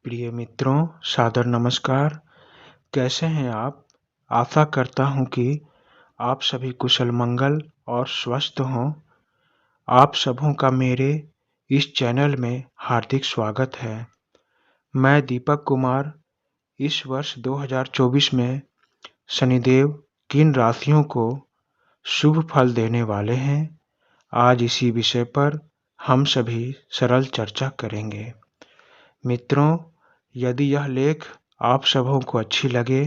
प्रिय मित्रों, सादर नमस्कार। कैसे हैं आप? आशा करता हूं कि आप सभी कुशल मंगल और स्वस्थ हों। आप सबों का मेरे इस चैनल में हार्दिक स्वागत है। मैं दीपक कुमार। इस वर्ष 2024 में शनिदेव किन राशियों को शुभ फल देने वाले हैं, आज इसी विषय पर हम सभी सरल चर्चा करेंगे। मित्रों, यदि यह लेख आप सबों को अच्छी लगे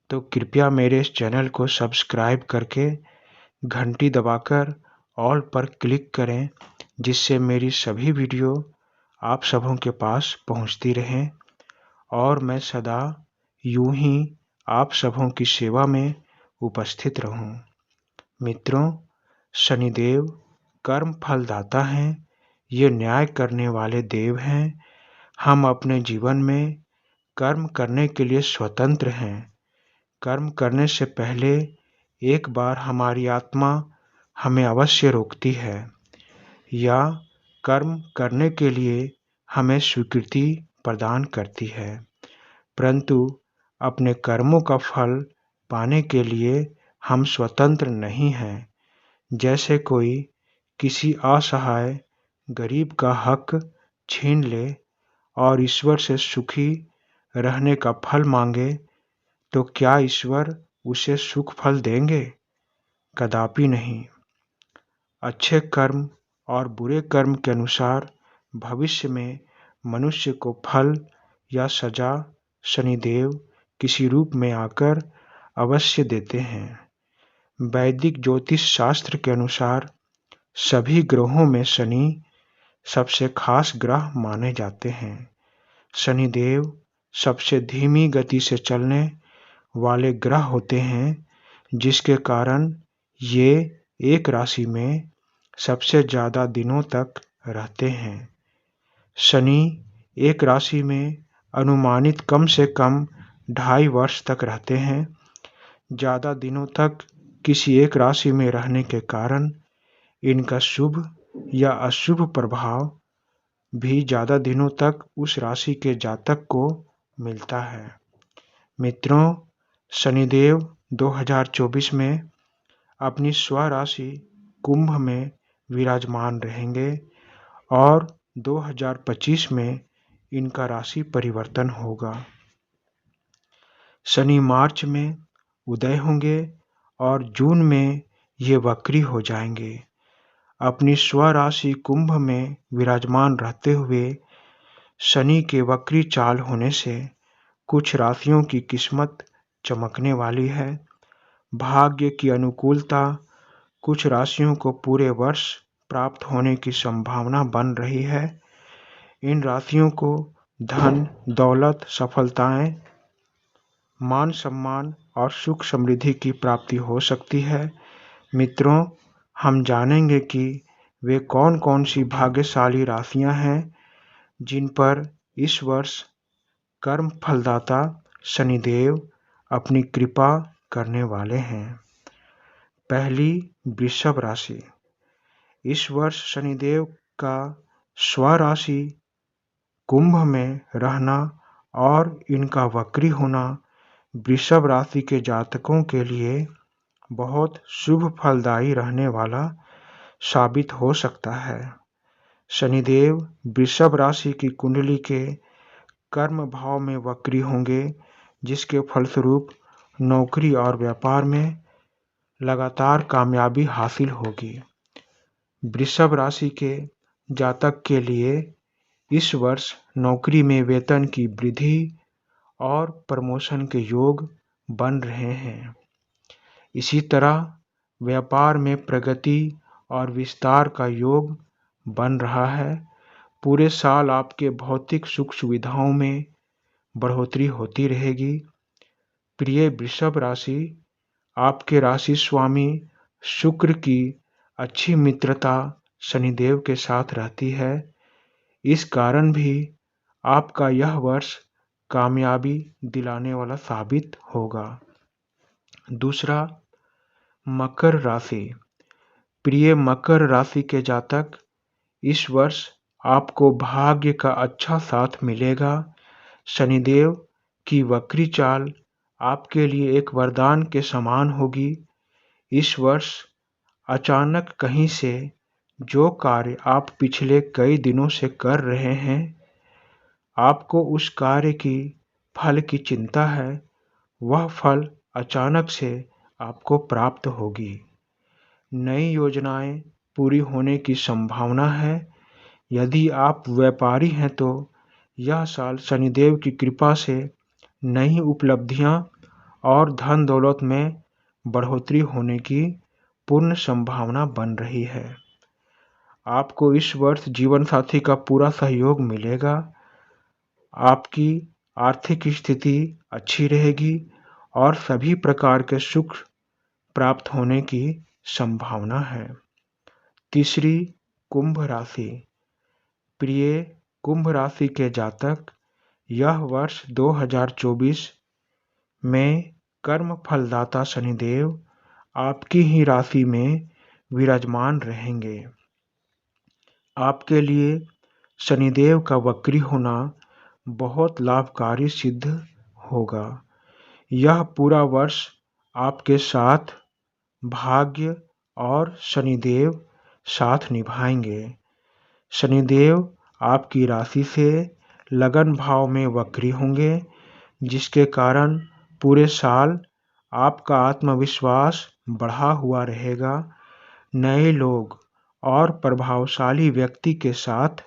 तो कृपया मेरे इस चैनल को सब्सक्राइब करके घंटी दबाकर ऑल पर क्लिक करें, जिससे मेरी सभी वीडियो आप सबों के पास पहुंचती रहें और मैं सदा यूं ही आप सबों की सेवा में उपस्थित रहूं। मित्रों, शनिदेव कर्म फलदाता हैं। ये न्याय करने वाले देव हैं। हम अपने जीवन में कर्म करने के लिए स्वतंत्र हैं। कर्म करने से पहले एक बार हमारी आत्मा हमें अवश्य रोकती है या कर्म करने के लिए हमें स्वीकृति प्रदान करती है, परंतु अपने कर्मों का फल पाने के लिए हम स्वतंत्र नहीं हैं। जैसे कोई किसी असहाय गरीब का हक छीन ले और ईश्वर से सुखी रहने का फल मांगे, तो क्या ईश्वर उसे सुख फल देंगे? कदापि नहीं। अच्छे कर्म और बुरे कर्म के अनुसार भविष्य में मनुष्य को फल या सजा शनिदेव किसी रूप में आकर अवश्य देते हैं। वैदिक ज्योतिष शास्त्र के अनुसार सभी ग्रहों में शनि सबसे खास ग्रह माने जाते हैं। शनिदेव सबसे धीमी गति से चलने वाले ग्रह होते हैं, जिसके कारण ये एक राशि में सबसे ज़्यादा दिनों तक रहते हैं। शनि एक राशि में अनुमानित कम से कम 2.5 वर्ष तक रहते हैं। ज़्यादा दिनों तक किसी एक राशि में रहने के कारण इनका शुभ या अशुभ प्रभाव भी ज़्यादा दिनों तक उस राशि के जातक को मिलता है। मित्रों, शनिदेव 2024 में अपनी स्वराशि कुंभ में विराजमान रहेंगे और 2025 में इनका राशि परिवर्तन होगा। शनि मार्च में उदय होंगे और जून में ये वक्री हो जाएंगे। अपनी स्वराशि कुंभ में विराजमान रहते हुए शनि के वक्री चाल होने से कुछ राशियों की किस्मत चमकने वाली है। भाग्य की अनुकूलता कुछ राशियों को पूरे वर्ष प्राप्त होने की संभावना बन रही है। इन राशियों को धन, दौलत, सफलताएं, मान सम्मान और सुख समृद्धि की प्राप्ति हो सकती है। मित्रों, हम जानेंगे कि वे कौन कौन सी भाग्यशाली राशियां हैं जिन पर इस वर्ष कर्म फलदाता शनिदेव अपनी कृपा करने वाले हैं। पहली, वृषभ राशि। इस वर्ष शनिदेव का स्वराशि कुंभ में रहना और इनका वक्री होना वृषभ राशि के जातकों के लिए बहुत शुभ फलदायी रहने वाला साबित हो सकता है। शनिदेव वृषभ राशि की कुंडली के कर्म भाव में वक्री होंगे, जिसके फलस्वरूप नौकरी और व्यापार में लगातार कामयाबी हासिल होगी। वृषभ राशि के जातक के लिए इस वर्ष नौकरी में वेतन की वृद्धि और प्रमोशन के योग बन रहे हैं। इसी तरह व्यापार में प्रगति और विस्तार का योग बन रहा है। पूरे साल आपके भौतिक सुख सुविधाओं में बढ़ोतरी होती रहेगी। प्रिय वृषभ राशि, आपके राशि स्वामी शुक्र की अच्छी मित्रता शनिदेव के साथ रहती है। इस कारण भी आपका यह वर्ष कामयाबी दिलाने वाला साबित होगा। दूसरा, मकर राशि। प्रिय मकर राशि के जातक, इस वर्ष आपको भाग्य का अच्छा साथ मिलेगा। शनिदेव की वक्री चाल आपके लिए एक वरदान के समान होगी। इस वर्ष अचानक कहीं से जो कार्य आप पिछले कई दिनों से कर रहे हैं, आपको उस कार्य की फल की चिंता है, वह फल अचानक से आपको प्राप्त होगी। नई योजनाएं पूरी होने की संभावना है। यदि आप व्यापारी हैं तो यह साल शनिदेव की कृपा से नई उपलब्धियां और धन दौलत में बढ़ोतरी होने की पूर्ण संभावना बन रही है। आपको इस वर्ष जीवन साथी का पूरा सहयोग मिलेगा। आपकी आर्थिक स्थिति अच्छी रहेगी और सभी प्रकार के सुख प्राप्त होने की संभावना है। तीसरी, कुंभ राशि। प्रिय कुंभ राशि के जातक, यह वर्ष 2024 में कर्म फलदाता शनिदेव आपकी ही राशि में विराजमान रहेंगे। आपके लिए शनिदेव का वक्री होना बहुत लाभकारी सिद्ध होगा। यह पूरा वर्ष आपके साथ भाग्य और शनिदेव साथ निभाएंगे। शनिदेव आपकी राशि से लगन भाव में वक्री होंगे, जिसके कारण पूरे साल आपका आत्मविश्वास बढ़ा हुआ रहेगा। नए लोग और प्रभावशाली व्यक्ति के साथ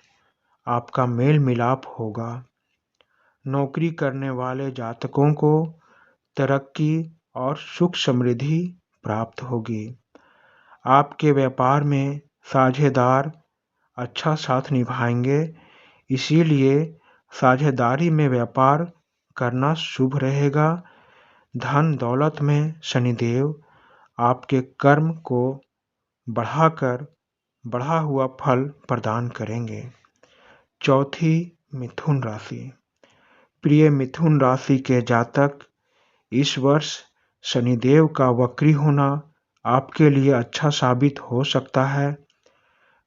आपका मेल मिलाप होगा। नौकरी करने वाले जातकों को तरक्की और सुख समृद्धि प्राप्त होगी। आपके व्यापार में साझेदार अच्छा साथ निभाएंगे, इसीलिए साझेदारी में व्यापार करना शुभ रहेगा। धन दौलत में शनिदेव आपके कर्म को बढ़ा हुआ फल प्रदान करेंगे। चौथी, मिथुन राशि। प्रिय मिथुन राशि के जातक, इस वर्ष शनिदेव का वक्री होना आपके लिए अच्छा साबित हो सकता है।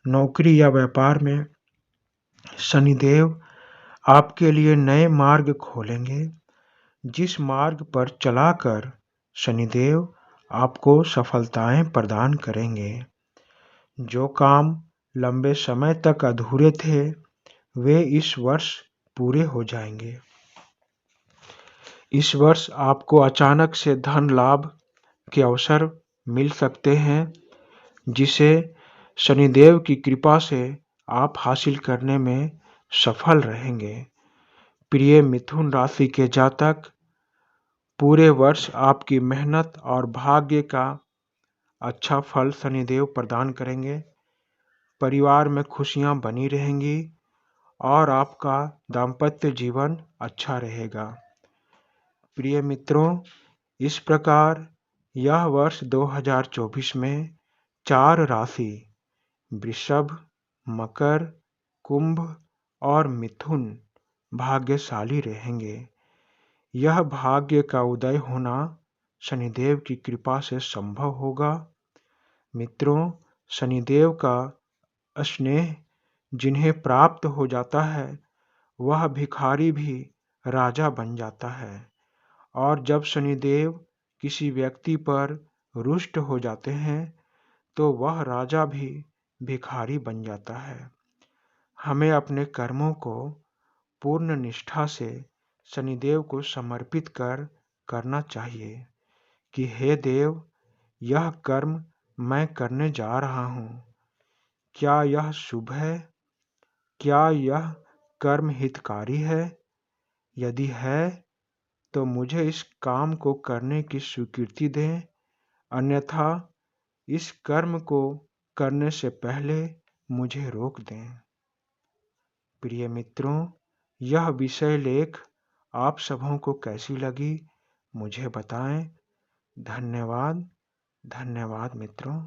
नौकरी या व्यापार में शनिदेव आपके लिए नए मार्ग खोलेंगे, जिस मार्ग पर चलाकर शनिदेव आपको सफलताएं प्रदान करेंगे। जो काम लंबे समय तक अधूरे थे, वे इस वर्ष पूरे हो जाएंगे। इस वर्ष आपको अचानक से धन लाभ के अवसर मिल सकते हैं, जिसे शनिदेव की कृपा से आप हासिल करने में सफल रहेंगे। प्रिय मिथुन राशि के जातक, पूरे वर्ष आपकी मेहनत और भाग्य का अच्छा फल शनिदेव प्रदान करेंगे। परिवार में खुशियां बनी रहेंगी और आपका दाम्पत्य जीवन अच्छा रहेगा। प्रिय मित्रों, इस प्रकार यह वर्ष 2024 में 4 राशि वृषभ, मकर, कुंभ और मिथुन भाग्यशाली रहेंगे। यह भाग्य का उदय होना शनिदेव की कृपा से संभव होगा। मित्रों, शनिदेव का स्नेह जिन्हें प्राप्त हो जाता है, वह भिखारी भी राजा बन जाता है। और जब शनिदेव किसी व्यक्ति पर रुष्ट हो जाते हैं, तो वह राजा भी भिखारी बन जाता है। हमें अपने कर्मों को पूर्ण निष्ठा से शनिदेव को समर्पित करना चाहिए कि हे देव, यह कर्म मैं करने जा रहा हूँ, क्या यह शुभ है? क्या यह कर्म हितकारी है? यदि है तो मुझे इस काम को करने की स्वीकृति दें, अन्यथा इस कर्म को करने से पहले मुझे रोक दें। प्रिय मित्रों, यह विषय लेख आप सबों को कैसी लगी, मुझे बताएं। धन्यवाद। धन्यवाद मित्रों।